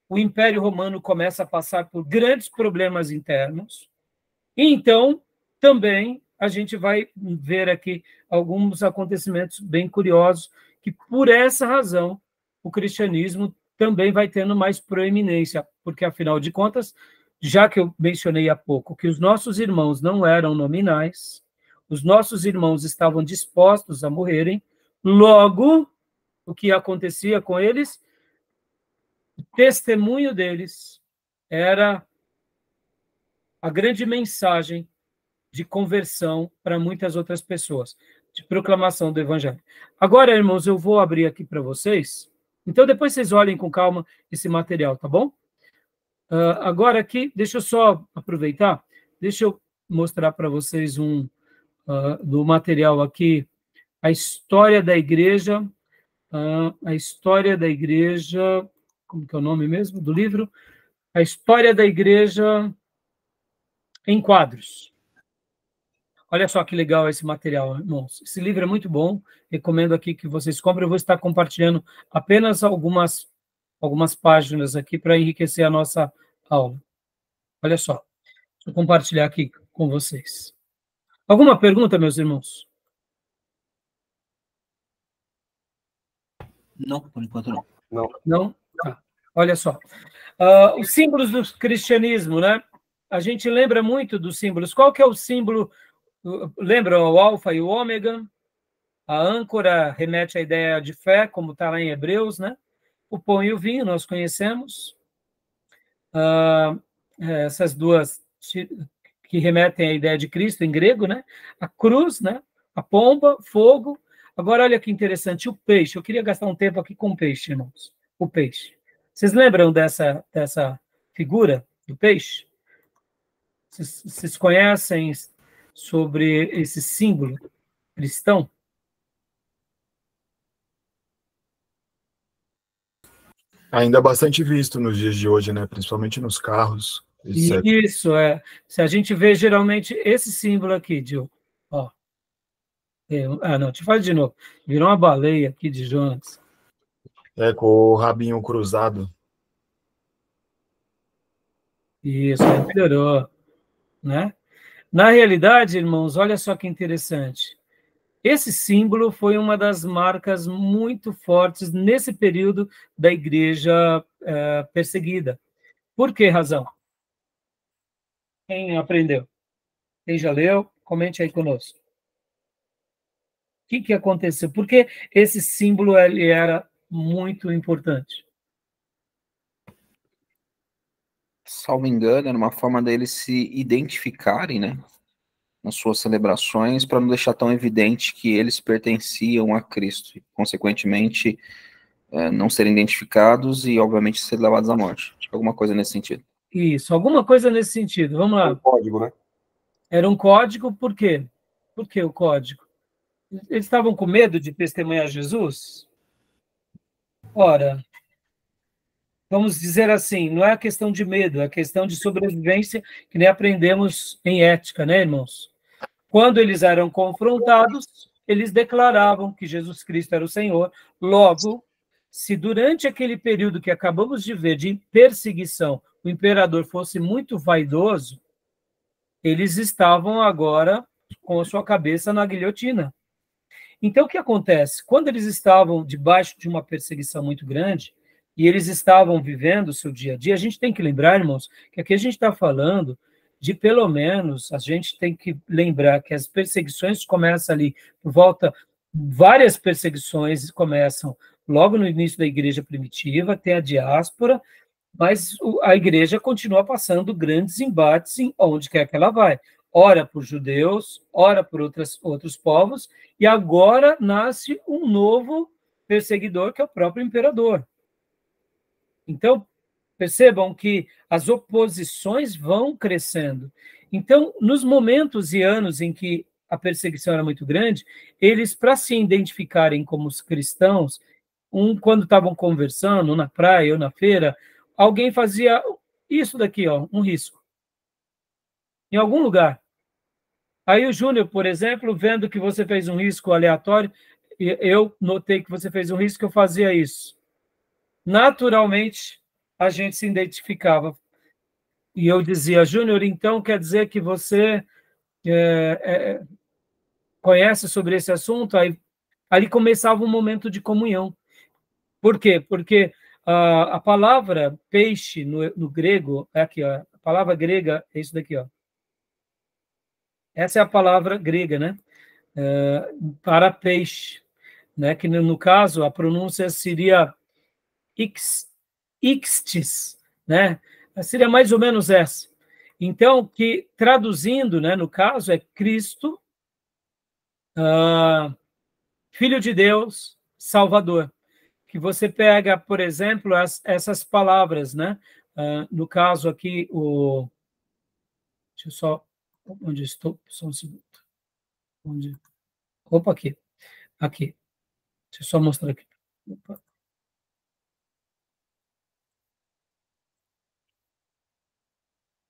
O Império Romano começa a passar por grandes problemas internos, e então, também, a gente vai ver aqui alguns acontecimentos bem curiosos, que por essa razão o cristianismo também vai tendo mais proeminência, porque, afinal de contas, já que eu mencionei há pouco que os nossos irmãos não eram nominais, os nossos irmãos estavam dispostos a morrerem, logo, o que acontecia com eles? O testemunho deles era a grande mensagem de conversão para muitas outras pessoas, de proclamação do evangelho. Agora, irmãos, eu vou abrir aqui para vocês, então depois vocês olhem com calma esse material, tá bom? Agora aqui, deixa eu só aproveitar, deixa eu mostrar para vocês do material aqui, a história da igreja, como que é o nome mesmo do livro? A história da igreja em quadros. Olha só que legal esse material, irmãos. Esse livro é muito bom, recomendo aqui que vocês comprem. Eu vou estar compartilhando apenas algumas páginas aqui para enriquecer a nossa aula. Olha só, deixa eu compartilhar aqui com vocês. Alguma pergunta, meus irmãos? Não, por enquanto não. Não? Tá. Olha só. Os símbolos do cristianismo, né? A gente lembra muito dos símbolos. Qual que é o símbolo? Lembra o alfa e o ômega? A âncora remete à ideia de fé, como está lá em Hebreus, né? O pão e o vinho, nós conhecemos. Essas duas que remetem à ideia de Cristo em grego, né? A cruz, né? A pomba, fogo. Agora, olha que interessante, o peixe. Eu queria gastar um tempo aqui com o peixe, irmãos. O peixe. Vocês lembram dessa figura do peixe? Vocês conhecem sobre esse símbolo cristão? Ainda bastante visto nos dias de hoje, né? Principalmente nos carros. Isso, Se a gente vê geralmente esse símbolo aqui, Diogo, ó, Não, te falo de novo. Virou uma baleia aqui de Jonas. Com o rabinho cruzado. Isso, aí melhorou, né? Na realidade, irmãos, olha só que interessante. Esse símbolo foi uma das marcas muito fortes nesse período da igreja perseguida. Por que razão? Quem aprendeu? Quem já leu? Comente aí conosco. O que aconteceu? Por que esse símbolo ele era muito importante? Salvo engano, era uma forma deles se identificarem, né, nas suas celebrações, para não deixar tão evidente que eles pertenciam a Cristo, e, consequentemente, não serem identificados e, obviamente, ser levados à morte. Acho que alguma coisa nesse sentido. Isso, alguma coisa nesse sentido. Vamos lá. Um código, né? Era um código, por quê? Por que o código? Eles estavam com medo de testemunhar Jesus? Ora, vamos dizer assim, não é questão de medo, é questão de sobrevivência, que nem aprendemos em ética, né, irmãos? Quando eles eram confrontados, eles declaravam que Jesus Cristo era o Senhor. Logo, se durante aquele período que acabamos de ver de perseguição, o imperador fosse muito vaidoso, eles estavam agora com a sua cabeça na guilhotina. Então, o que acontece? Quando eles estavam debaixo de uma perseguição muito grande, e eles estavam vivendo o seu dia a dia, a gente tem que lembrar, irmãos, que aqui a gente está falando de, pelo menos, a gente tem que lembrar que as perseguições começam ali por volta, várias perseguições começam logo no início da igreja primitiva, tem a diáspora, mas a igreja continua passando grandes embates em onde quer que ela vai. Ora por judeus, ora por outros povos, e agora nasce um novo perseguidor, que é o próprio imperador. Então, percebam que as oposições vão crescendo. Então, nos momentos e anos em que a perseguição era muito grande, eles, para se identificarem como os cristãos, quando estavam conversando, na praia ou na feira, alguém fazia isso daqui, ó, um risco. Em algum lugar. Aí o Júnior, por exemplo, vendo que você fez um risco aleatório, eu notei que você fez um risco, eu fazia isso. Naturalmente, a gente se identificava. E eu dizia, Júnior, então quer dizer que você conhece sobre esse assunto? Aí, ali começava um momento de comunhão. Por quê? Porque a palavra peixe no grego, é aqui, ó, a palavra grega é isso daqui, ó. Essa é a palavra grega, né? Para peixe, né? Que no caso a pronúncia seria ixtis, né? Seria mais ou menos essa. Então, que traduzindo, né? No caso é Cristo, Filho de Deus, Salvador. Que você pega, por exemplo, essas palavras, né? No caso aqui, deixa eu só... Onde estou? Só um segundo. Opa, aqui. Aqui. Deixa eu só mostrar aqui. Opa.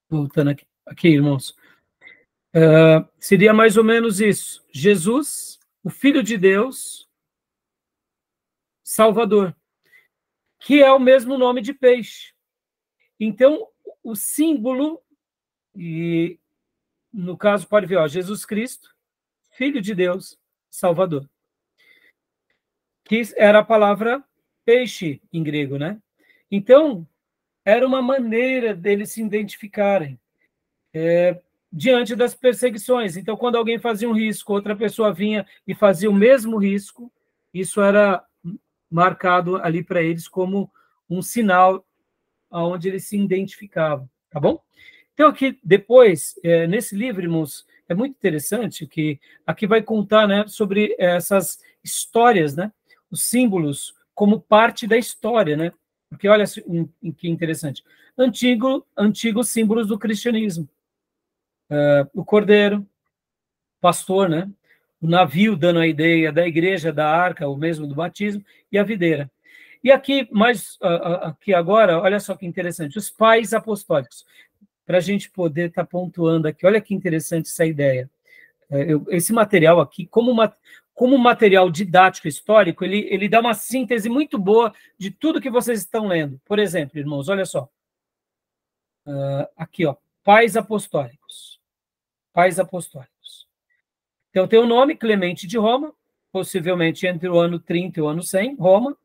Voltando aqui. Aqui, irmãos. Seria mais ou menos isso. Jesus, o Filho de Deus, Salvador, que é o mesmo nome de peixe. Então, o símbolo, e no caso pode ver, ó, Jesus Cristo, Filho de Deus, Salvador, que era a palavra peixe em grego, né? Então, era uma maneira deles se identificarem diante das perseguições. Então, quando alguém fazia um risco, outra pessoa vinha e fazia o mesmo risco, isso era marcado ali para eles como um sinal onde eles se identificavam, tá bom? Então, aqui, depois, nesse livro, irmãos, é muito interessante que aqui vai contar, né, sobre essas histórias, né, os símbolos como parte da história, né? Porque olha que interessante. Antigos símbolos do cristianismo. O cordeiro, pastor, né? O navio dando a ideia da igreja, da arca, o mesmo do batismo, e a videira. E aqui, aqui agora, olha só que interessante, os pais apostólicos, para a gente poder estar pontuando aqui, olha que interessante essa ideia. esse material aqui, como material didático histórico, ele dá uma síntese muito boa de tudo que vocês estão lendo. Por exemplo, irmãos, olha só. Aqui, ó, Pais Apostólicos. Pais Apostólicos. Então, tem o nome Clemente de Roma, possivelmente entre o ano 30 e o ano 100, Roma.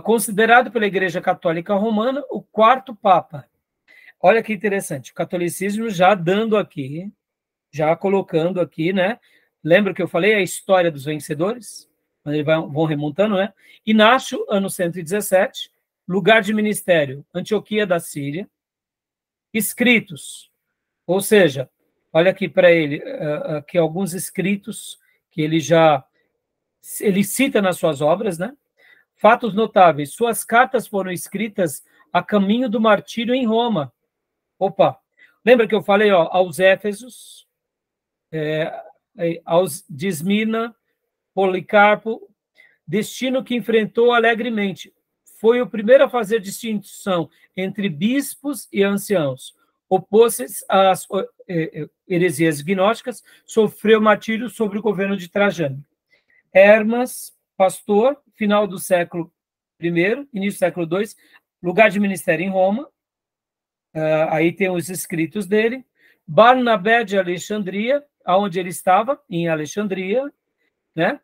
Considerado pela Igreja Católica Romana o quarto Papa. Olha que interessante, o catolicismo já dando aqui, já colocando aqui, né? Lembra que eu falei a história dos vencedores? Eles vão remontando, né? Inácio, ano 117, lugar de ministério, Antioquia da Síria. Escritos, ou seja, olha aqui para ele, aqui alguns escritos que ele cita nas suas obras, né? Fatos notáveis, suas cartas foram escritas a caminho do martírio em Roma. Opa, lembra que eu falei, ó, aos Éfesos, aos de Esmirna, Policarpo, destino que enfrentou alegremente. Foi o primeiro a fazer distinção entre bispos e anciãos. Opôs-se às heresias gnósticas, sofreu martírio sobre o governo de Trajano. Hermas, pastor, final do século I, início do século II, lugar de ministério em Roma, aí tem os escritos dele. Barnabé de Alexandria, aonde ele estava, em Alexandria, né?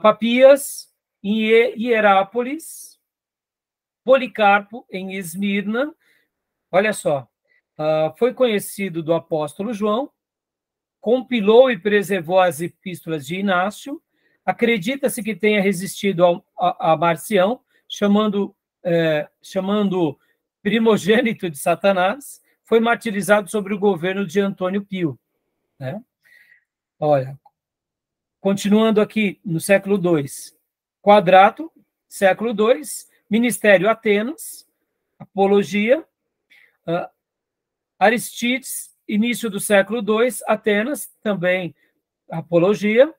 Papias, em Hierápolis, Policarpo, em Esmirna, olha só, foi conhecido do apóstolo João, compilou e preservou as epístolas de Inácio, acredita-se que tenha resistido a Marcião, chamando primogênito de Satanás, foi martirizado sobre o governo de Antônio Pio. Né? Olha, continuando aqui no século II, Quadrato, século II, Ministério Atenas, Apologia, Aristides, início do século II, Atenas, também Apologia,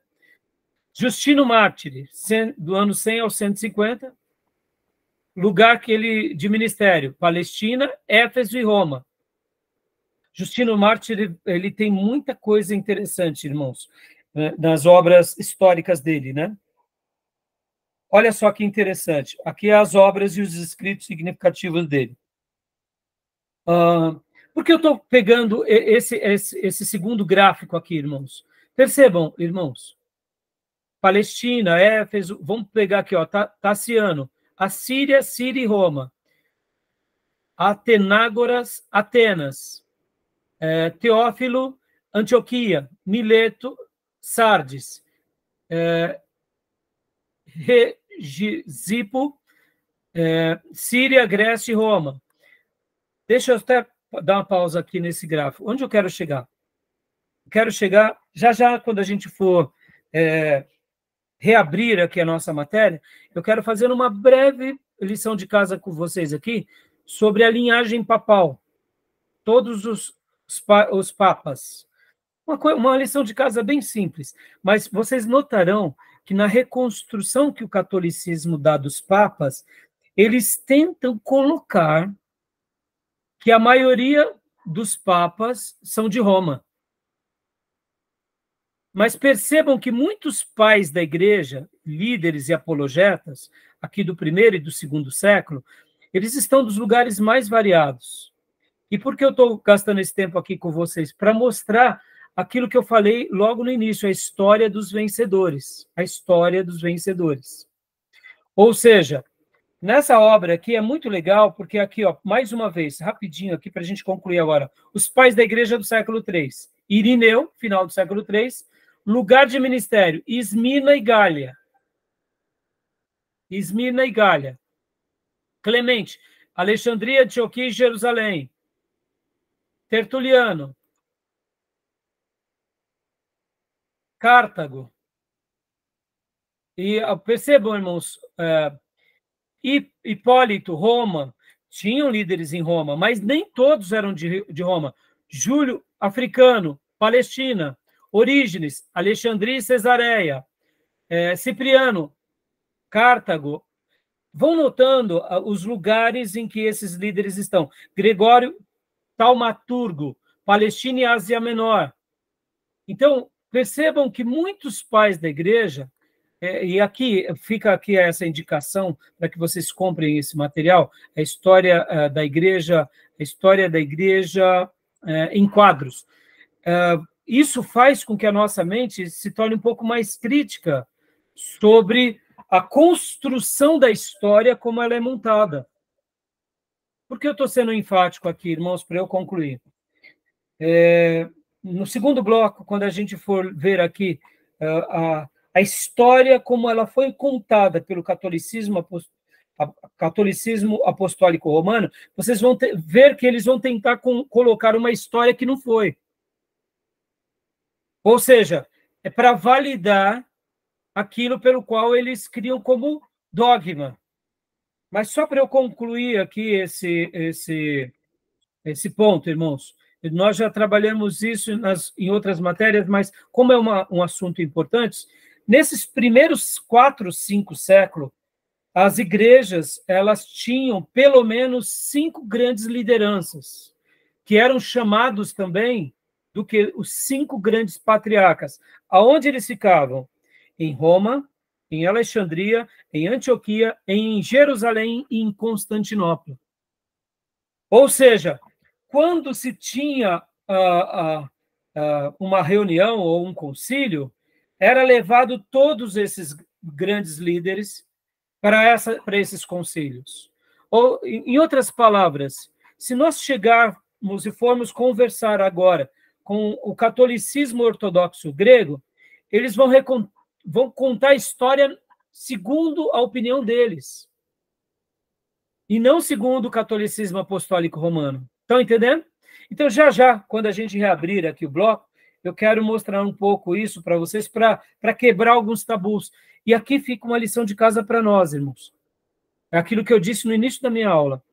Justino Mártir, do ano 100 ao 150, lugar de ministério, Palestina, Éfeso e Roma. Justino Mártir, ele tem muita coisa interessante, irmãos, nas obras históricas dele, né? Olha só que interessante, aqui as obras e os escritos significativos dele. Por que eu estou pegando esse segundo gráfico aqui, irmãos? Percebam, irmãos, Palestina, Éfeso, vamos pegar aqui, ó, Taciano, Assíria, Síria e Roma. Atenágoras, Atenas. Teófilo, Antioquia. Mileto, Sardes. Regisipo, Síria, Grécia e Roma. Deixa eu até dar uma pausa aqui nesse gráfico. Onde eu quero chegar? Quero chegar, já quando a gente for reabrir aqui a nossa matéria, eu quero fazer uma breve lição de casa com vocês aqui sobre a linhagem papal. Todos os papas. Uma lição de casa bem simples, mas vocês notarão que na reconstrução que o catolicismo dá dos papas, eles tentam colocar que a maioria dos papas são de Roma. Mas percebam que muitos pais da igreja, líderes e apologetas, aqui do primeiro e do segundo século, eles estão dos lugares mais variados. E por que eu estou gastando esse tempo aqui com vocês? Para mostrar aquilo que eu falei logo no início, a história dos vencedores. A história dos vencedores. Ou seja, nessa obra aqui é muito legal, porque aqui, ó, mais uma vez, rapidinho aqui para a gente concluir agora, os pais da igreja do século III. Irineu, final do século III, lugar de ministério, Esmirna e Gália. Esmirna e Gália. Clemente, Alexandria, Antioquia e Jerusalém. Tertuliano. Cartago. E percebam, irmãos, Hipólito, Roma, tinham líderes em Roma, mas nem todos eram de Roma. Júlio, africano, Palestina. Orígenes, Alexandria e Cesareia. Cipriano, Cartago. Vão notando os lugares em que esses líderes estão. Gregório, Taumaturgo, Palestina e Ásia Menor. Então, percebam que muitos pais da igreja, e aqui fica aqui essa indicação para que vocês comprem esse material, a história da igreja em quadros. Isso faz com que a nossa mente se torne um pouco mais crítica sobre a construção da história como ela é montada. Por que eu estou sendo enfático aqui, irmãos, para eu concluir? No segundo bloco, quando a gente for ver aqui a história como ela foi contada pelo catolicismo apostólico romano, vocês vão ver que eles vão tentar colocar uma história que não foi. Ou seja, é para validar aquilo pelo qual eles criam como dogma. Mas só para eu concluir aqui esse ponto, irmãos, nós já trabalhamos isso em outras matérias, mas como é um assunto importante, nesses primeiros 4, 5 séculos, as igrejas elas tinham pelo menos 5 grandes lideranças, que eram chamados também do que os 5 grandes patriarcas. Aonde eles ficavam? Em Roma, em Alexandria, em Antioquia, em Jerusalém e em Constantinopla. Ou seja, quando se tinha uma reunião ou um concílio, era levado todos esses grandes líderes para esses concílios. Ou, em outras palavras, se nós chegarmos e formos conversar agora com o catolicismo ortodoxo grego, eles vão contar a história segundo a opinião deles, e não segundo o catolicismo apostólico romano. Estão entendendo? Então, já, quando a gente reabrir aqui o bloco, eu quero mostrar um pouco isso para vocês, para quebrar alguns tabus. E aqui fica uma lição de casa para nós, irmãos. É aquilo que eu disse no início da minha aula.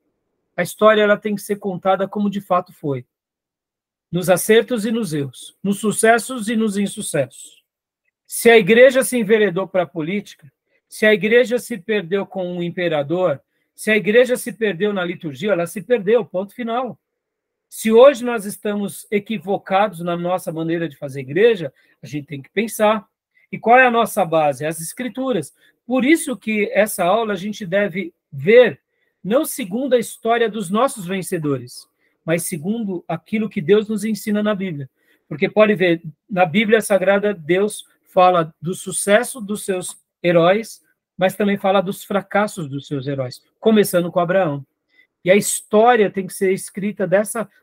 A história ela tem que ser contada como de fato foi. Nos acertos e nos erros, nos sucessos e nos insucessos. Se a igreja se enveredou para a política, se a igreja se perdeu com o imperador, se a igreja se perdeu na liturgia, ela se perdeu, ponto final. Se hoje nós estamos equivocados na nossa maneira de fazer igreja, a gente tem que pensar. E qual é a nossa base? As Escrituras. Por isso que essa aula a gente deve ver, não segundo a história dos nossos vencedores, mas segundo aquilo que Deus nos ensina na Bíblia. Porque pode ver, na Bíblia Sagrada, Deus fala do sucesso dos seus heróis, mas também fala dos fracassos dos seus heróis, começando com Abraão. E a história tem que ser escrita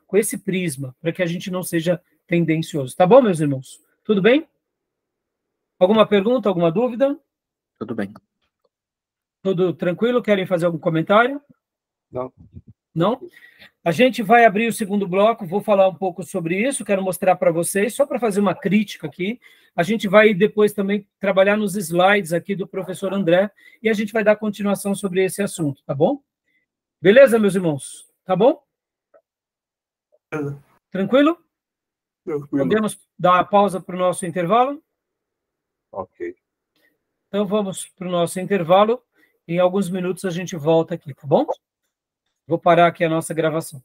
com esse prisma, para que a gente não seja tendencioso. Tá bom, meus irmãos? Tudo bem? Alguma pergunta, alguma dúvida? Tudo bem. Tudo tranquilo? Querem fazer algum comentário? Não. Não? A gente vai abrir o segundo bloco, vou falar um pouco sobre isso, quero mostrar para vocês, só para fazer uma crítica aqui. A gente vai depois também trabalhar nos slides aqui do professor André, e a gente vai dar continuação sobre esse assunto, tá bom? Beleza, meus irmãos? Tá bom? Tranquilo? Tranquilo. Podemos dar uma pausa para o nosso intervalo? Ok. Então, vamos para o nosso intervalo. Em alguns minutos a gente volta aqui, tá bom? Vou parar aqui a nossa gravação.